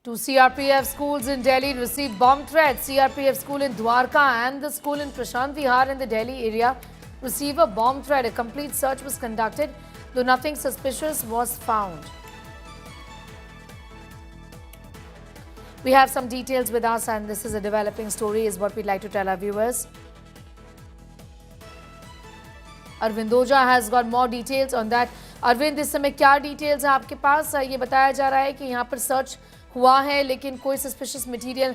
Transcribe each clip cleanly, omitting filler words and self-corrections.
Two CRPF schools in Delhi received bomb threats. CRPF school in Dwarka and the school in Prashant Vihar in the Delhi area received a bomb threat. A complete search was conducted, though nothing suspicious was found. We have some details with us, and this is a developing story, is what we'd like to tell our viewers. Arvind Oja has got more details on that. Arvind, इस समय क्या details है आपके पास? ये बताया जा रहा है कि यहाँ पर सर्च हुआ है लेकिन कोई सस्पिशियस मटेरियल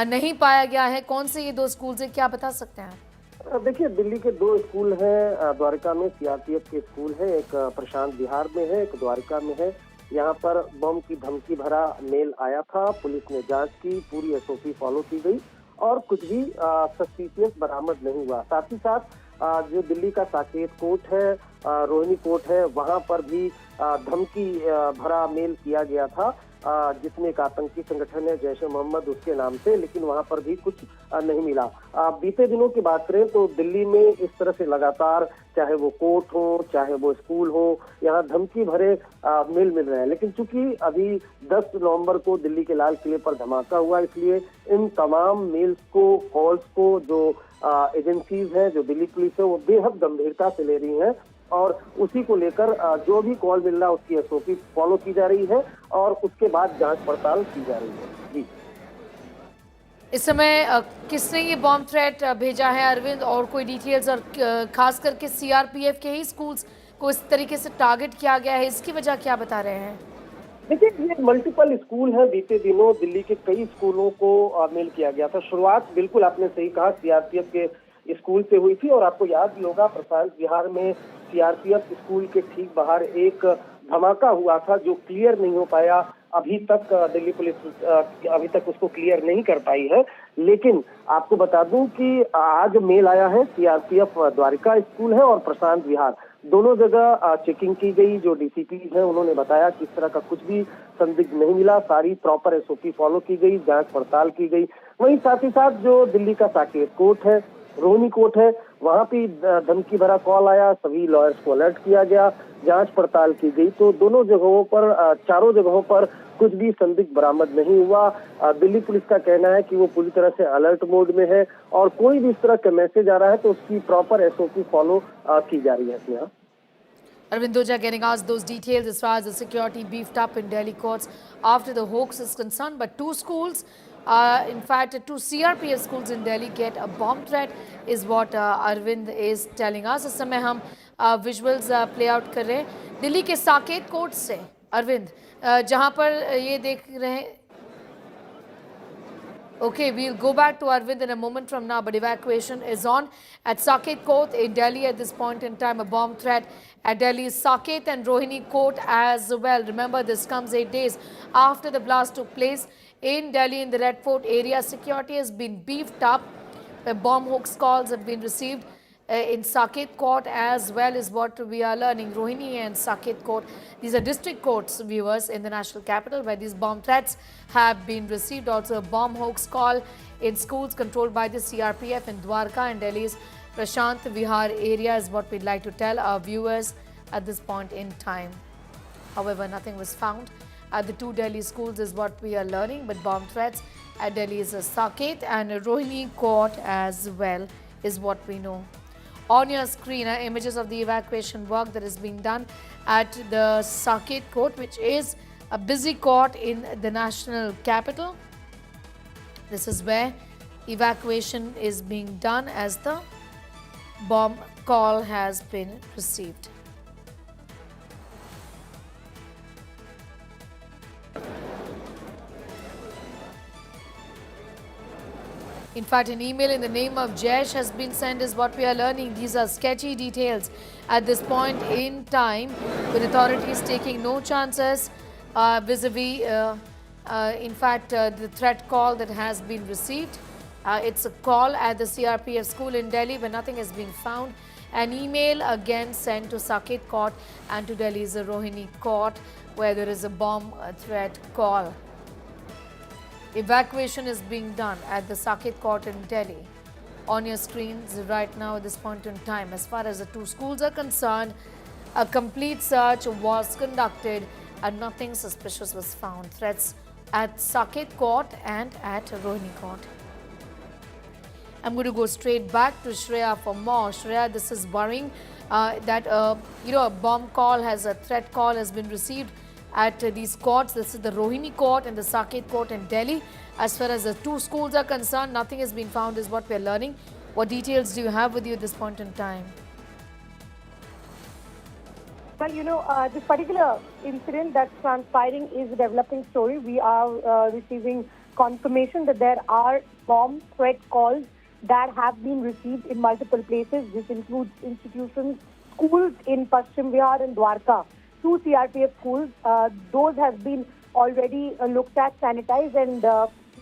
नहीं पाया गया है। कौन से ये दो स्कूल्स हैं, क्या बता सकते हैं? देखिए, दिल्ली के दो स्कूल हैं। द्वारका में सीआरपीएफ के स्कूल है, एक प्रशांत विहार में है, एक द्वारका में है। यहाँ पर बम की धमकी भरा मेल आया था। पुलिस ने जांच की, पूरी एसओपी फॉलो की गई और कुछ भी सस्पिशियस बरामद नहीं हुआ। साथ ही साथ जो दिल्ली का साकेत कोर्ट है, रोहिणी कोर्ट है, वहां पर भी धमकी भरा मेल किया गया था, जिसमें एक आतंकी संगठन है जैश ए मोहम्मद उसके नाम से, लेकिन वहां पर भी कुछ नहीं मिला। बीते दिनों की बात करें तो दिल्ली में इस तरह से लगातार, चाहे वो कोर्ट हो चाहे वो स्कूल हो, यहाँ धमकी भरे मेल मिल रहे हैं। लेकिन चूंकि अभी 10 नवंबर को दिल्ली के लाल किले पर धमाका हुआ, इसलिए इन तमाम मेल्स को, कॉल्स को जो एजेंसीज हैं, जो दिल्ली पुलिस है, वो बेहद गंभीरता से ले रही हैं और उसी को लेकर जो भी कॉल मिल रहा है उसकी एसओपी फॉलो की जा रही है और उसके बाद जांच पड़ताल की जा रही है। जी, इस समय किसने ये बॉम्ब थ्रेट भेजा है अरविंद, और कोई डिटेल्स, और खास करके सीआरपीएफ के ही स्कूल्स को इस तरीके से टारगेट किया गया है, इसकी वजह क्या बता रहे हैं? देखिए, ये मल्टीपल स्कूल है। बीते दिनों दिल्ली के कई स्कूलों को मेल किया गया था। शुरुआत बिल्कुल आपने सही कहा, सीआरपीएफ के स्कूल से हुई थी और आपको याद भी होगा प्रशांत विहार में सीआरपीएफ स्कूल के ठीक बाहर एक धमाका हुआ था जो क्लियर नहीं हो पाया। अभी तक दिल्ली पुलिस अभी तक उसको क्लियर नहीं कर पाई है। लेकिन आपको बता दूं कि आज मेल आया है, सीआरपीएफ द्वारका स्कूल है और प्रशांत विहार, दोनों जगह चेकिंग की गई। जो डीसीपी हैं उन्होंने बताया कि इस तरह का कुछ भी संदिग्ध नहीं मिला, सारी प्रॉपर एसओपी फॉलो की गई, जांच पड़ताल की गई। वहीं साथ ही साथ जो दिल्ली का साकेत कोर्ट है, रोहिणी कोर्ट है, वहां भी धमकी भरा कॉल आया, सभी लॉयर्स को अलर्ट किया गया, जांच पड़ताल की गई। तो दोनों जगहों पर, चारों जगहों पर कुछ भी संदिग्ध बरामद नहीं हुआ। दिल्ली पुलिस का कहना है कि वो पूरी तरह से अलर्ट मोड में है और कोई भी इस तरह का मैसेज आ रहा है तो उसकी प्रॉपर एसओपी फॉलो की जा रही है इसमें। Arvind Oja getting us those details as far as the security beefed up in Delhi courts after the hoax is concerned. But two schools, in fact, two CRPF schools in Delhi get a bomb threat is what Arvind is telling us. इस समय हम visuals play out कर रहे हैं दिल्ली के Saket court से, अरविंद, जहां पर ये देख रहे हैं। Okay, we'll go back to Arvind in a moment from now, but evacuation is on at Saket Court in Delhi at this point in time. A bomb threat at Delhi's Saket and Rohini Court as well. Remember, this comes 8 days after the blast took place in Delhi in the Red Fort area. Security has been beefed up. Bomb hoax calls have been received in Saket Court as well, is what we are learning. Rohini and Saket Court, these are district courts, viewers, in the national capital where these bomb threats have been received. Also a bomb hoax call in schools controlled by the CRPF in Dwarka and Delhi's Prashant Vihar area is what we'd like to tell our viewers at this point in time. However, nothing was found at the two Delhi schools is what we are learning, but bomb threats at Delhi's Saket and Rohini Court as well is what we know. On your screen are images of the evacuation work that is being done at the Saket Court, which is a busy court in the national capital. This is where evacuation is being done as the bomb call has been received. In fact, an email in the name of Jaish has been sent is what we are learning. These are sketchy details at this point in time, with authorities taking no chances vis-a-vis, in fact, the threat call that has been received. It's a call at the CRPF school in Delhi where nothing has been found. An email again sent to Saket Court and to Delhi's Rohini Court where there is a bomb threat call. Evacuation is being done at the Saket Court in Delhi. On your screens right now at this point in time. As far as the two schools are concerned, a complete search was conducted and nothing suspicious was found. Threats at Saket Court and at Rohini Court. I'm going to go straight back to Shreya for more. Shreya, this is worrying that a bomb call a threat call has been received at these courts. This is the Rohini Court and the Saket Court in Delhi. As far as the two schools are concerned, nothing has been found is what we're learning. What details do you have with you at this point in time? Well, this particular incident that's transpiring is a developing story. We are receiving confirmation that there are bomb threat calls that have been received in multiple places. This includes institutions, schools in Paschim Vihar and Dwarka, two CRPF schools. Those have been already looked at, sanitized, and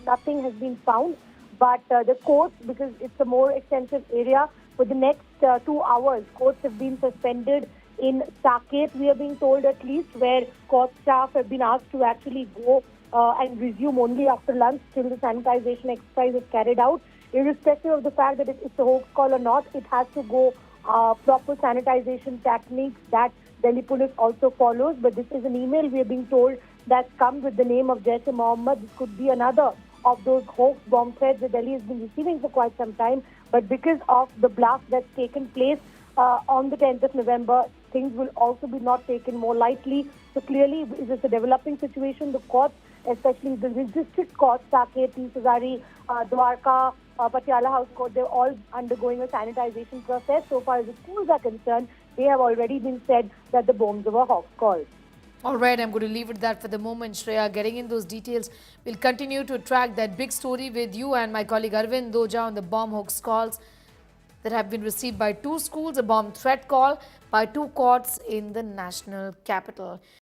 nothing has been found. But the courts, because it's a more extensive area, for the next 2 hours, courts have been suspended in Saket, we are being told at least, where court staff have been asked to actually go and resume only after lunch till the sanitization exercise is carried out. Irrespective of the fact that it's a hoax call or not, it has to go proper sanitization techniques that Delhi police also follows. But this is an email we are being told that's come with the name of Jaish-e-Mohammed. This could be another of those hoax bomb threats that Delhi has been receiving for quite some time. But because of the blast that's taken place on the 10th of November, things will also be not taken more lightly. So clearly, it is a developing situation. The courts, especially the district courts, Saket, Tisazari, Dwarka, Patiala House Court, they're all undergoing a sanitization process. So far as the schools are concerned, they have already been said that the bombs were hoax calls. All right, I'm going to leave it that for the moment, Shreya. Getting in those details, we'll continue to track that big story with you and my colleague Arvind Doja on the bomb hoax calls that have been received by two schools, a bomb threat call by two courts in the national capital.